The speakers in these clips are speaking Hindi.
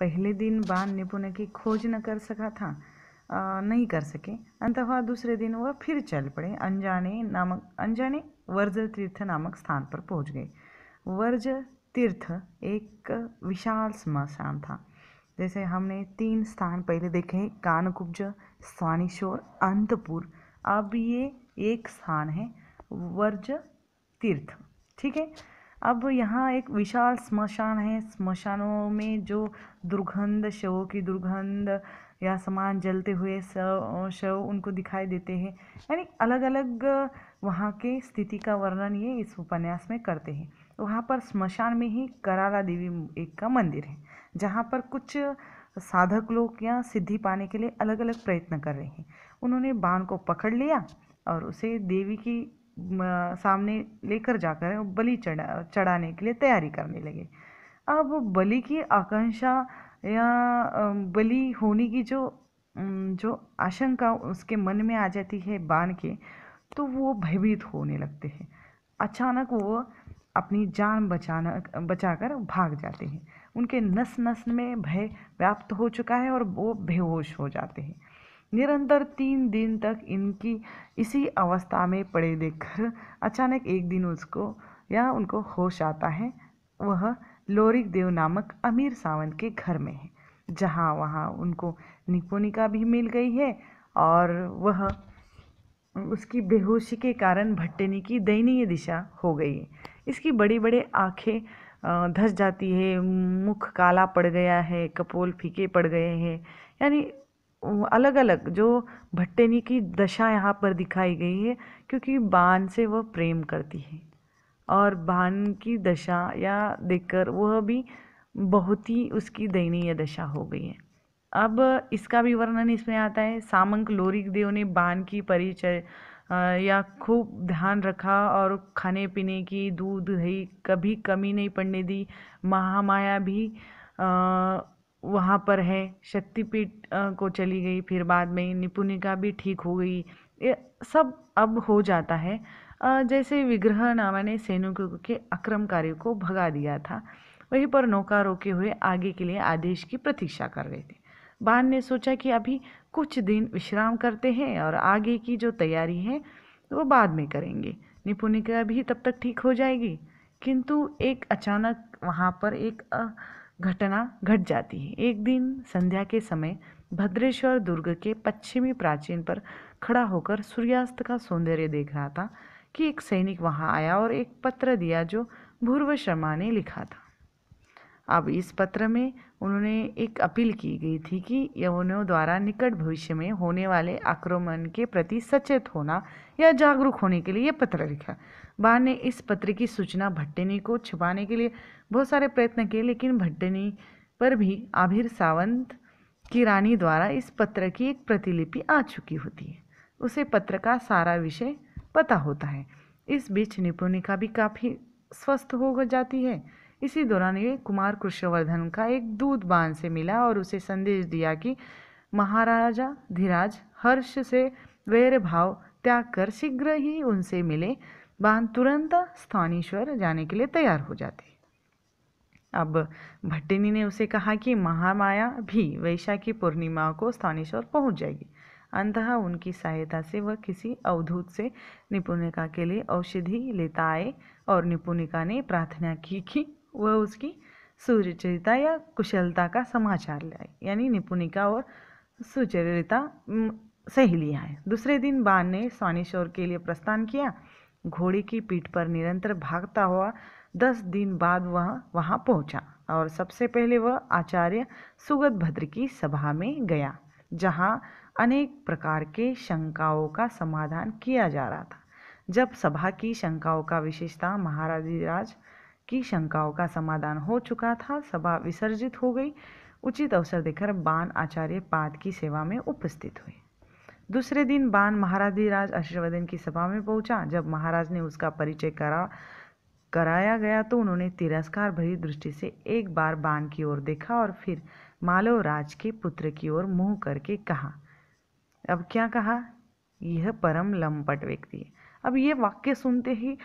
पहले दिन बाण निपुण की खोज न कर सका था, नहीं कर सके। अंततः दूसरे दिन वह फिर चल पड़े। अनजाने वर्ज तीर्थ नामक स्थान पर पहुंच गए। वर्ज तीर्थ एक विशाल स्मशान था। जैसे हमने 3 स्थान पहले देखे हैं, कानकुब्ज, स्वानीशोर, अंतपुर। अब ये एक स्थान है वर्ज तीर्थ, ठीक है। अब यहाँ एक विशाल स्मशान है। स्मशानों में जो दुर्गंध, शवों की दुर्गंध या सामान जलते हुए शव उनको दिखाई देते हैं। यानी अलग अलग वहाँ के स्थिति का वर्णन ये इस उपन्यास में करते हैं। वहाँ पर स्मशान में ही कराला देवी एक का मंदिर है, जहाँ पर कुछ साधक लोग या सिद्धि पाने के लिए अलग अलग प्रयत्न कर रहे हैं। उन्होंने बाण को पकड़ लिया और उसे देवी की सामने लेकर जाकर बलि चढ़ाने के लिए तैयारी करने लगे। अब बलि की आकांक्षा या बलि होने की जो आशंका उसके मन में आ जाती है बाण के, तो वो भयभीत होने लगते हैं। अचानक वो अपनी जान बचाकर भाग जाते हैं। उनके नस नस में भय व्याप्त हो चुका है और वो बेहोश हो जाते हैं। निरंतर 3 दिन तक इनकी इसी अवस्था में पड़े देखकर अचानक एक दिन उनको होश आता है। वह लोरिक देव नामक अमीर सावंत के घर में है, जहाँ वहाँ उनको निपुणिका भी मिल गई है और वह उसकी बेहोशी के कारण भट्टिनी की दयनीय दिशा हो गई है। इसकी बड़ी बड़ी आँखें धस जाती है, मुख काला पड़ गया है, कपोल फीके पड़ गए हैं। यानी अलग अलग जो भट्टिनी की दशा यहाँ पर दिखाई गई है, क्योंकि बाण से वह प्रेम करती है और बाण की दशा या देखकर वह भी बहुत ही उसकी दयनीय दशा हो गई है। अब इसका भी वर्णन इसमें आता है। सामंक लोरिक देव ने बाण की परिचय या खूब ध्यान रखा और खाने पीने की, दूध दही कभी कमी नहीं पड़ने दी। महामाया भी वहाँ पर है, शक्तिपीठ को चली गई, फिर बाद में निपुणिका भी ठीक हो गई। ये सब अब हो जाता है। जैसे विग्रह नामा ने सैनिकों के आक्रमणकारियों को भगा दिया था, वहीं पर नौका रोके हुए आगे के लिए आदेश की प्रतीक्षा कर रहे थे। बाण ने सोचा कि अभी कुछ दिन विश्राम करते हैं और आगे की जो तैयारी है वो बाद में करेंगे। निपुणिका भी तब तक ठीक हो जाएगी। किंतु एक अचानक वहाँ पर एक घटना घट जाती है। एक दिन संध्या के समय भद्रेश्वर दुर्ग के पश्चिमी प्राचीन पर खड़ा होकर सूर्यास्त का सौंदर्य देख रहा था कि एक सैनिक वहाँ आया और एक पत्र दिया जो भूर्व शर्मा ने लिखा था। अब इस पत्र में उन्होंने एक अपील की गई थी कि यवनों द्वारा निकट भविष्य में होने वाले आक्रमण के प्रति सचेत होना या जागरूक होने के लिए यह पत्र लिखा। बाण ने इस पत्र की सूचना भट्टिनी को छुपाने के लिए बहुत सारे प्रयत्न किए, लेकिन भट्टिनी पर भी आभिर सावंत की रानी द्वारा इस पत्र की एक प्रतिलिपि आ चुकी होती है। उसे पत्र का सारा विषय पता होता है। इस बीच निपुणिका भी काफ़ी स्वस्थ हो जाती है। इसी दौरान ये कुमार कृष्णवर्धन का एक दूत बाण से मिला और उसे संदेश दिया कि महाराजा धीराज हर्ष से वैर भाव त्याग कर शीघ्र ही उनसे मिले। बाण तुरंत स्थानीश्वर जाने के लिए तैयार हो जाते। अब भट्टिनी ने उसे कहा कि महामाया भी वैशाखी पूर्णिमा को स्थानीश्वर पहुंच जाएगी। अंततः उनकी सहायता से वह किसी अवधूत से निपुणिका के लिए औषधि लेता आए और निपुणिका ने प्रार्थना की कि वह उसकी सुचरिता या कुशलता का समाचार लाए। यानी निपुणिका और सुचरिता सहेलियाँ हैं। दूसरे दिन बाण ने स्वानीश्वर के लिए प्रस्थान किया। घोड़े की पीठ पर निरंतर भागता हुआ 10 दिन बाद वह वहाँ पहुँचा और सबसे पहले वह आचार्य सुगत भद्र की सभा में गया, जहाँ अनेक प्रकार के शंकाओं का समाधान किया जा रहा था। जब सभा की शंकाओं का विशेषता महाराज की शंकाओं का समाधान हो चुका था, सभा विसर्जित हो गई। उचित अवसर देकर बाण आचार्य पाद की सेवा में उपस्थित हुए। दूसरे दिन बाण महाराधिराज हर्षवर्धन की सभा में पहुंचा। जब महाराज ने उसका परिचय कराया गया तो उन्होंने तिरस्कार भरी दृष्टि से एक बार बाण की ओर देखा और फिर मालव राज के पुत्र की ओर मुंह करके कहा। अब क्या कहा? यह परम लंपट व्यक्ति है। अब ये वाक्य सुनते ही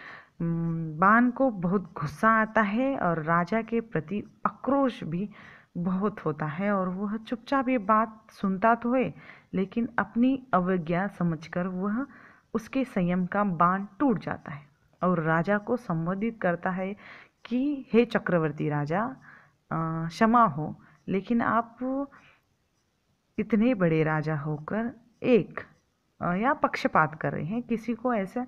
बाण को बहुत गुस्सा आता है और राजा के प्रति आक्रोश भी बहुत होता है और वह चुपचाप ये बात सुनता तो है, लेकिन अपनी अवज्ञा समझकर वह उसके संयम का बांध टूट जाता है और राजा को संबोधित करता है कि हे चक्रवर्ती राजा, क्षमा हो, लेकिन आप इतने बड़े राजा होकर एक या पक्षपात कर रहे हैं। किसी को ऐसा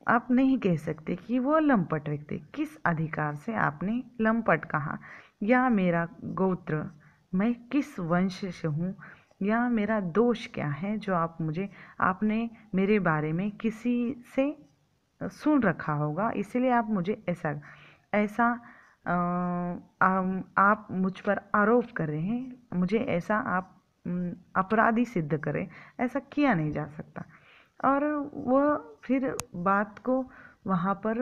आप नहीं कह सकते कि वो लंपट व्यक्ति। किस अधिकार से आपने लंपट कहा? या मेरा गोत्र, मैं किस वंश से हूँ, या मेरा दोष क्या है जो आपने मेरे बारे में किसी से सुन रखा होगा, इसीलिए आप मुझे ऐसा ऐसा आप मुझ पर आरोप कर रहे हैं, मुझे ऐसा आप अपराधी सिद्ध करें। ऐसा किया नहीं जा सकता। और वह फिर बात को वहाँ पर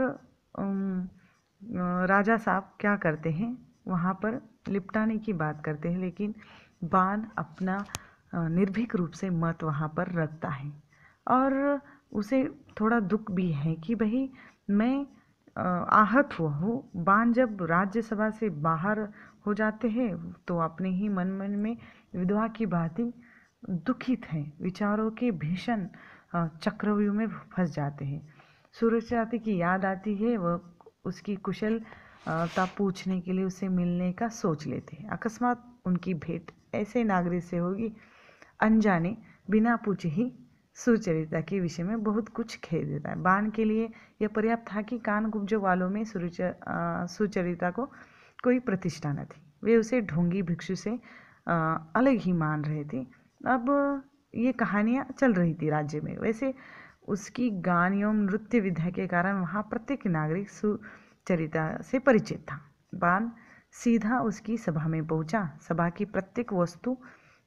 राजा साहब क्या करते हैं, वहाँ पर लिपटाने की बात करते हैं, लेकिन बान अपना निर्भीक रूप से मत वहाँ पर रखता है और उसे थोड़ा दुख भी है कि भाई मैं आहत हुआ हूँ। बान जब राज्यसभा से बाहर हो जाते हैं तो अपने ही मन मन में विधवा की भांति दुखित हैं, विचारों के भीषण चक्रव्यूह में फंस जाते हैं। सूर्यवती की याद आती है, वह उसकी कुशलता पूछने के लिए उसे मिलने का सोच लेते हैं। अकस्मात उनकी भेंट ऐसे नागरिक से होगी, अनजाने बिना पूछे ही सुचरिता के विषय में बहुत कुछ कह देता है। बान के लिए यह पर्याप्त था कि कानकुब्जों वालों में सुचरिता को कोई प्रतिष्ठा न थी। वे उसे ढोंगी भिक्षु से अलग ही मान रहे थे। अब ये कहानियाँ चल रही थी राज्य में। वैसे उसकी गान एवं नृत्य विद्या के कारण वहाँ प्रत्येक नागरिक सुचरिता से परिचित था। बान सीधा उसकी सभा में पहुँचा। सभा की प्रत्येक वस्तु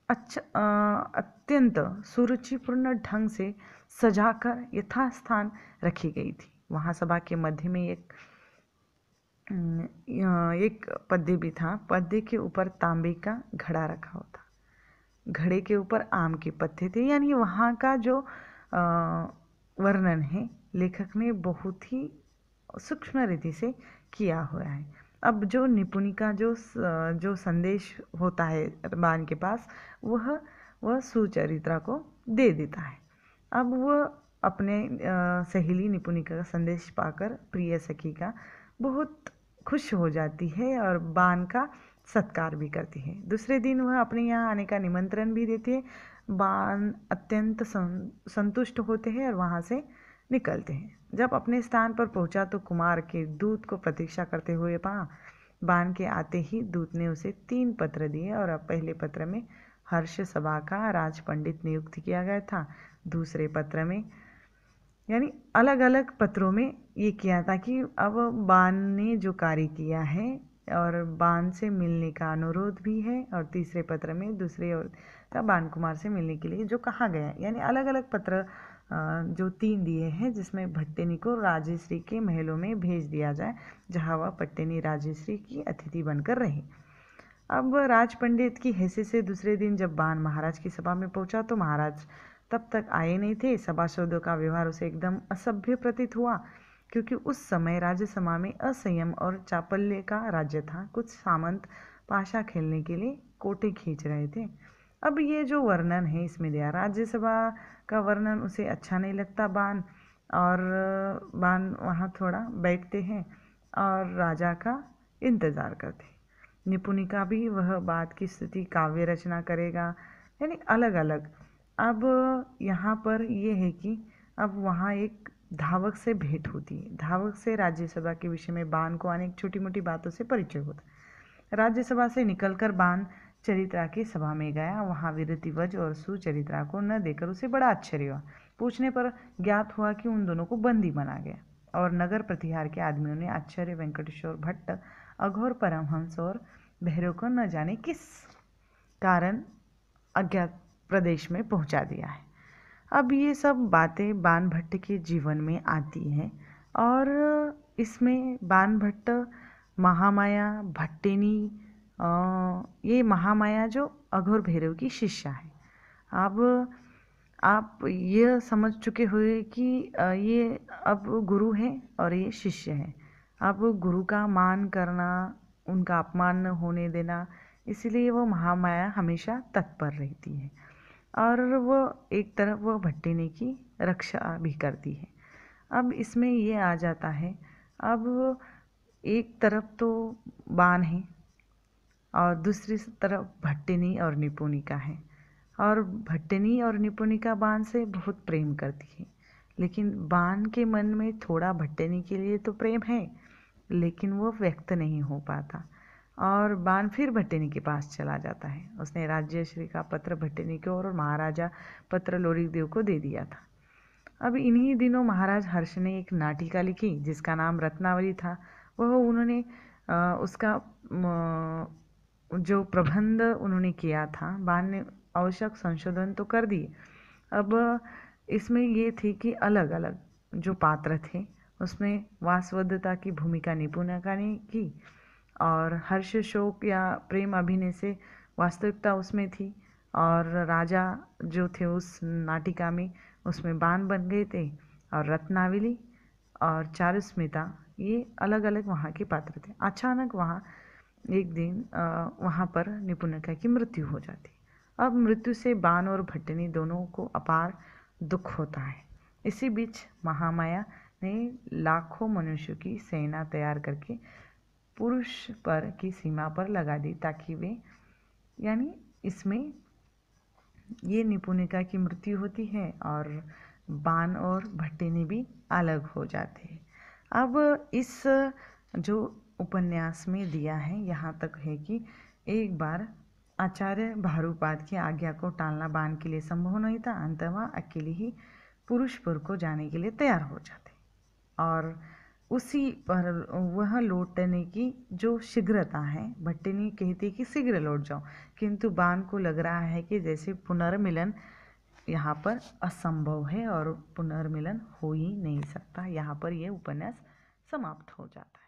अत्यंत सुरुचिपूर्ण ढंग से सजाकर यथास्थान रखी गई थी। वहाँ सभा के मध्य में एक पद्य भी था। पद्य के ऊपर तांबे का घड़ा रखा हुआ था, घड़े के ऊपर आम के पत्ते थे। यानी वहाँ का जो वर्णन है लेखक ने बहुत ही सूक्ष्म रीति से किया हुआ है। अब जो निपुणिका जो संदेश होता है बान के पास, वह सुचरित्रा को दे देता है। अब वह अपने सहेली निपुणिका का संदेश पाकर प्रिय सखी का बहुत खुश हो जाती है और बान का सत्कार भी करती है। दूसरे दिन वह अपने यहाँ आने का निमंत्रण भी देती है। बान अत्यंत संतुष्ट होते हैं और वहाँ से निकलते हैं। जब अपने स्थान पर पहुंचा तो कुमार के दूत को प्रतीक्षा करते हुए पाया। बान के आते ही दूत ने उसे 3 पत्र दिए और अब पहले पत्र में हर्ष सभा का राज पंडित नियुक्त किया गया था। दूसरे पत्र में, यानी अलग अलग पत्रों में ये किया था कि अब बान ने जो कार्य किया है और बान से मिलने का अनुरोध भी है, और तीसरे पत्र में दूसरे और बान कुमार से मिलने के लिए जो कहा गया है। यानी अलग अलग पत्र जो 3 दिए हैं, जिसमें भट्टिनी को राजश्री के महलों में भेज दिया जाए, जहां वह पट्टिनी राजश्री की अतिथि बनकर रहे। अब राज पंडित की हैसियत से दूसरे दिन जब बान महाराज की सभा में पहुंचा तो महाराज तब तक आए नहीं थे। सभासदों का व्यवहार उसे एकदम असभ्य प्रतीत हुआ, क्योंकि उस समय राज्यसभा में असंयम और चापल्य का राज्य था। कुछ सामंत पाशा खेलने के लिए कोटे खींच रहे थे। अब ये जो वर्णन है इसमें दिया, राज्यसभा का वर्णन उसे अच्छा नहीं लगता बान, और बान वहाँ थोड़ा बैठते हैं और राजा का इंतज़ार करते हैं। निपुणिका भी वह बात की स्थिति काव्य रचना करेगा, यानी अलग अलग। अब यहाँ पर ये है कि अब वहाँ एक धावक से भेंट होती है। धावक से राज्यसभा के विषय में बान को अनेक छोटी मोटी बातों से परिचय होता है। राज्यसभा से निकलकर बान चरित्रा की सभा में गया। वहाँ विरतिवज और सुचरित्रा को न देकर उसे बड़ा आश्चर्य हुआ। पूछने पर ज्ञात हुआ कि उन दोनों को बंदी बना गया और नगर प्रतिहार के आदमियों ने आचार्य वेंकटेश्वर भट्ट, अघोर परमहंस और भैरव को न जाने किस कारण अज्ञात प्रदेश में पहुंचा दिया है। अब ये सब बातें बान भट्ट के जीवन में आती हैं और इसमें बान भट्ट महामाया भट्टिनी, ये महामाया जो अघोर भैरव की शिष्या है। अब आप ये समझ चुके हुए कि ये अब गुरु है और ये शिष्य है। अब गुरु का मान करना, उनका अपमान न होने देना, इसीलिए वो महामाया हमेशा तत्पर रहती है और वो एक तरफ वो भट्टिनी की रक्षा भी करती है। अब इसमें ये आ जाता है, अब एक तरफ तो बाण है और दूसरी तरफ भट्टिनी और निपुणिका है, और भट्टिनी और निपुणिका बाण से बहुत प्रेम करती है, लेकिन बाण के मन में थोड़ा भट्टिनी के लिए तो प्रेम है, लेकिन वो व्यक्त नहीं हो पाता और बाण फिर भट्टिनी के पास चला जाता है। उसने राज्यश्री का पत्र भट्टिनी को और महाराजा पत्र लोरीदेव को दे दिया था। अब इन्हीं दिनों महाराज हर्ष ने एक नाटिका लिखी जिसका नाम रत्नावली था। वह उन्होंने उसका जो प्रबंध उन्होंने किया था, बाण ने आवश्यक संशोधन तो कर दिए। अब इसमें ये थी कि अलग अलग जो पात्र थे उसमें वासवदत्ता की भूमिका निपुणिका ने की और हर्ष शोक या प्रेम अभिनय से वास्तविकता उसमें थी, और राजा जो थे उस नाटिका में उसमें बाण बन गए थे, और रत्नावली और चारुस्मिता ये अलग अलग वहाँ के पात्र थे। अचानक वहाँ एक दिन वहाँ पर निपुणिका की मृत्यु हो जाती। अब मृत्यु से बाण और भट्टिनी दोनों को अपार दुख होता है। इसी बीच महामाया ने लाखों मनुष्यों की सेना तैयार करके पुरुष पर की सीमा पर लगा दी, ताकि वे, यानी इसमें ये निपुणिका की मृत्यु होती है और बाण और भट्टिनी भी अलग हो जाते हैं। अब इस जो उपन्यास में दिया है यहाँ तक है कि एक बार आचार्य भारूपाद की आज्ञा को टालना बाण के लिए संभव नहीं था। अंततः वह अकेले ही पुरुषपुर को जाने के लिए तैयार हो जाते और उसी पर वह लौटने की जो शीघ्रता है, भट्टिनी कहती कि शीघ्र लौट जाओ, किंतु बाण को लग रहा है कि जैसे पुनर्मिलन यहाँ पर असंभव है और पुनर्मिलन हो ही नहीं सकता। यहाँ पर यह उपन्यास समाप्त हो जाता है।